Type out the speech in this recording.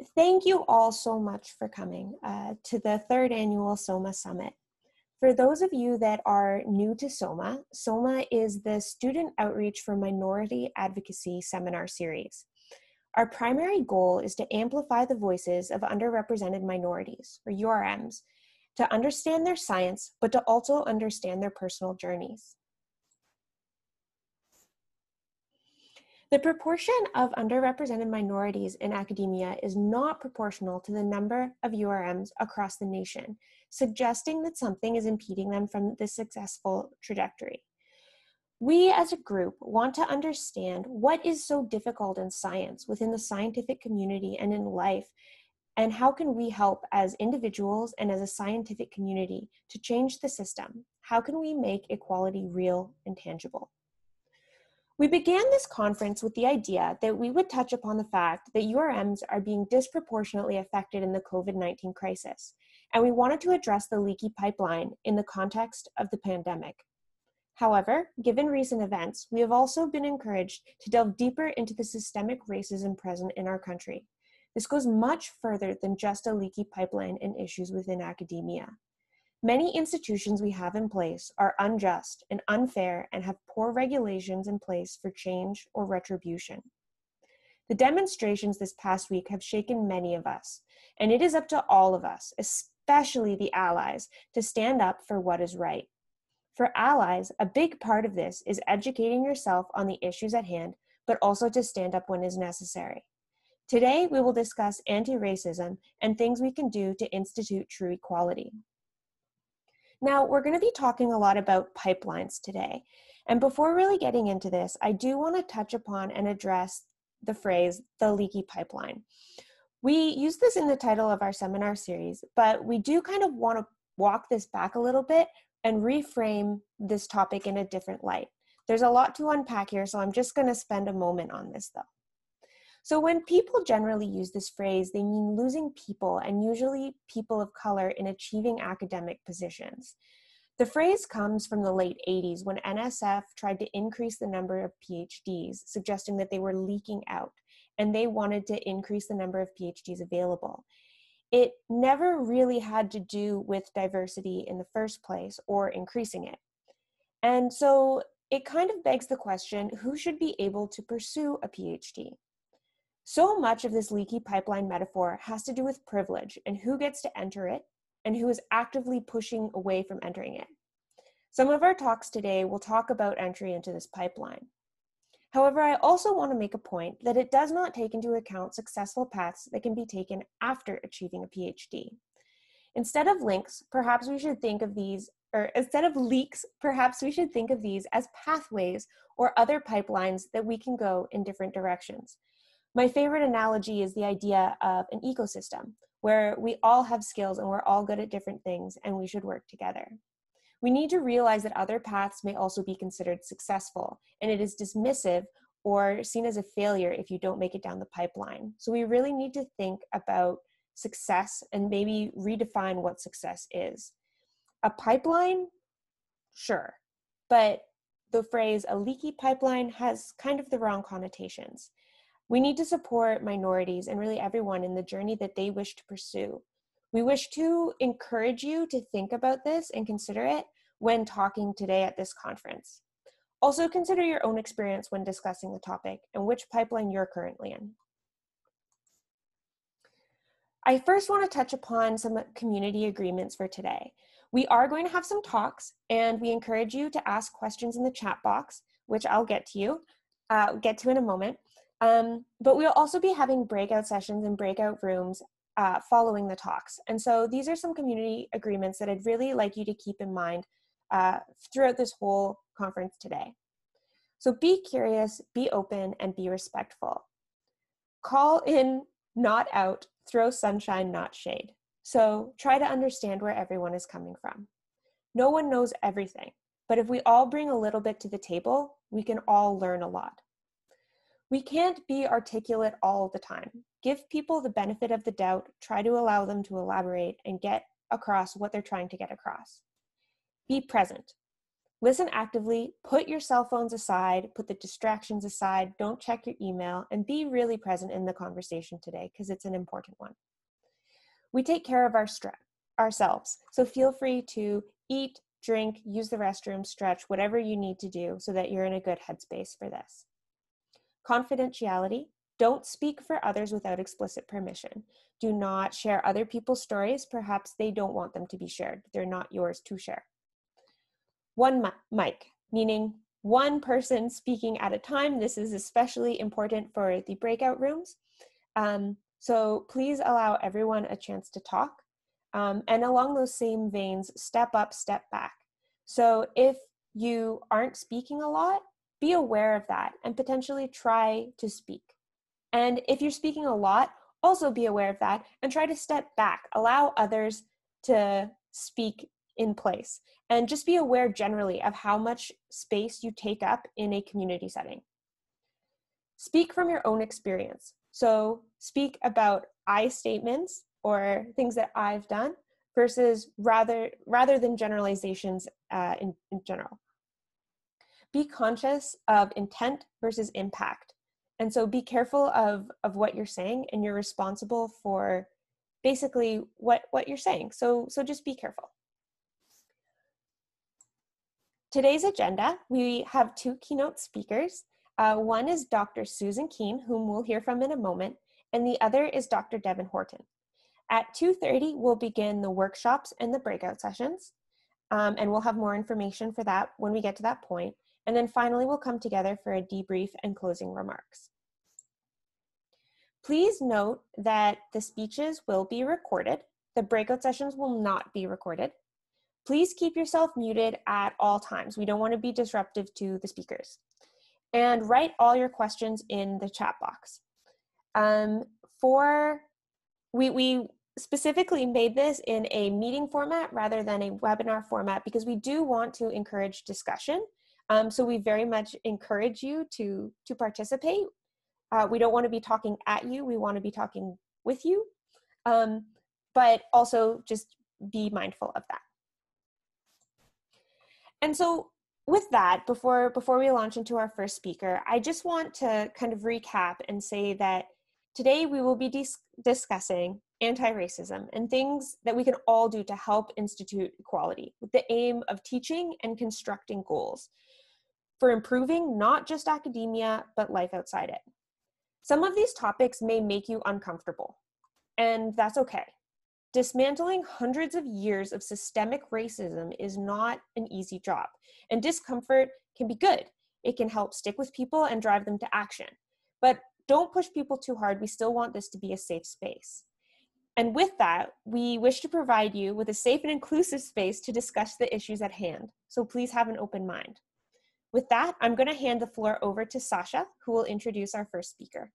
Thank you all so much for coming to the third annual SOMA Summit. For those of you that are new to SOMA, SOMA is the Student Outreach for Minority Advocacy seminar series. Our primary goal is to amplify the voices of underrepresented minorities, or URMs, to understand their science, but to also understand their personal journeys. The proportion of underrepresented minorities in academia is not proportional to the number of URMs across the nation, suggesting that something is impeding them from this successful trajectory. We as a group want to understand what is so difficult in science, within the scientific community and in life, and how can we help as individuals and as a scientific community to change the system? How can we make equality real and tangible? We began this conference with the idea that we would touch upon the fact that URMs are being disproportionately affected in the COVID-19 crisis, and we wanted to address the leaky pipeline in the context of the pandemic. However, given recent events, we have also been encouraged to delve deeper into the systemic racism present in our country. This goes much further than just a leaky pipeline and issues within academia. Many institutions we have in place are unjust and unfair and have poor regulations in place for change or retribution. The demonstrations this past week have shaken many of us, and it is up to all of us, especially the allies, to stand up for what is right. For allies, a big part of this is educating yourself on the issues at hand, but also to stand up when is necessary. Today, we will discuss anti-racism and things we can do to institute true equality. Now, we're going to be talking a lot about pipelines today. And before really getting into this, I do want to touch upon and address the phrase, the leaky pipeline. We use this in the title of our seminar series, but we do kind of want to walk this back a little bit and reframe this topic in a different light. There's a lot to unpack here, so I'm just going to spend a moment on this though. So when people generally use this phrase, they mean losing people, and usually people of color, in achieving academic positions. The phrase comes from the late 80s when NSF tried to increase the number of PhDs, suggesting that they were leaking out, and they wanted to increase the number of PhDs available. It never really had to do with diversity in the first place or increasing it. And so it kind of begs the question, who should be able to pursue a PhD? So much of this leaky pipeline metaphor has to do with privilege and who gets to enter it and who is actively pushing away from entering it. Some of our talks today will talk about entry into this pipeline. However, I also want to make a point that it does not take into account successful paths that can be taken after achieving a PhD. Instead of links, perhaps we should think of these, or instead of leaks, perhaps we should think of these as pathways or other pipelines that we can go in different directions. My favorite analogy is the idea of an ecosystem where we all have skills and we're all good at different things and we should work together. We need to realize that other paths may also be considered successful, and it is dismissive or seen as a failure if you don't make it down the pipeline. So we really need to think about success and maybe redefine what success is. A pipeline, sure, but the phrase a leaky pipeline has kind of the wrong connotations. We need to support minorities and really everyone in the journey that they wish to pursue. We wish to encourage you to think about this and consider it when talking today at this conference. Also consider your own experience when discussing the topic and which pipeline you're currently in. I first want to touch upon some community agreements for today. We are going to have some talks, and we encourage you to ask questions in the chat box, which I'll get to in a moment. But we'll also be having breakout sessions and breakout rooms following the talks. And so these are some community agreements that I'd really like you to keep in mind throughout this whole conference today. So be curious, be open, and be respectful. Call in, not out, throw sunshine, not shade. So try to understand where everyone is coming from. No one knows everything, but if we all bring a little bit to the table, we can all learn a lot. We can't be articulate all the time. Give people the benefit of the doubt, try to allow them to elaborate and get across what they're trying to get across. Be present. Listen actively, put your cell phones aside, put the distractions aside, don't check your email, and be really present in the conversation today because it's an important one. We take care of ourselves, so feel free to eat, drink, use the restroom, stretch, whatever you need to do so that you're in a good headspace for this. Confidentiality. Don't speak for others without explicit permission. Do not share other people's stories. Perhaps they don't want them to be shared. They're not yours to share. One mic, meaning one person speaking at a time. This is especially important for the breakout rooms. So please allow everyone a chance to talk. And along those same veins, step up, step back. So if you aren't speaking a lot, be aware of that and potentially try to speak. And if you're speaking a lot, also be aware of that and try to step back. Allow others to speak in place. And just be aware generally of how much space you take up in a community setting. Speak from your own experience. So speak about I statements or things that I've done versus rather than generalizations in general. Be conscious of intent versus impact. And so be careful of what you're saying, and you're responsible for basically what you're saying. So just be careful. Today's agenda, we have two keynote speakers. One is Dr. Susan Keene, whom we'll hear from in a moment, and the other is Dr. Devin Horton. At 2:30, we'll begin the workshops and the breakout sessions, and we'll have more information for that when we get to that point. And then finally, we'll come together for a debrief and closing remarks. Please note that the speeches will be recorded. The breakout sessions will not be recorded. Please keep yourself muted at all times. We don't want to be disruptive to the speakers. And write all your questions in the chat box. We specifically made this in a meeting format rather than a webinar format because we do want to encourage discussion. So we very much encourage you to participate. We don't want to be talking at you. We want to be talking with you, but also just be mindful of that. And so with that, before we launch into our first speaker, I just want to kind of recap and say that today we will be discussing anti-racism and things that we can all do to help institute equality with the aim of teaching and constructing goals for improving not just academia, but life outside it. Some of these topics may make you uncomfortable, and that's okay. Dismantling hundreds of years of systemic racism is not an easy job, and discomfort can be good. It can help stick with people and drive them to action. But don't push people too hard. We still want this to be a safe space. And with that, we wish to provide you with a safe and inclusive space to discuss the issues at hand. So please have an open mind. With that, I'm going to hand the floor over to Sasha, who will introduce our first speaker.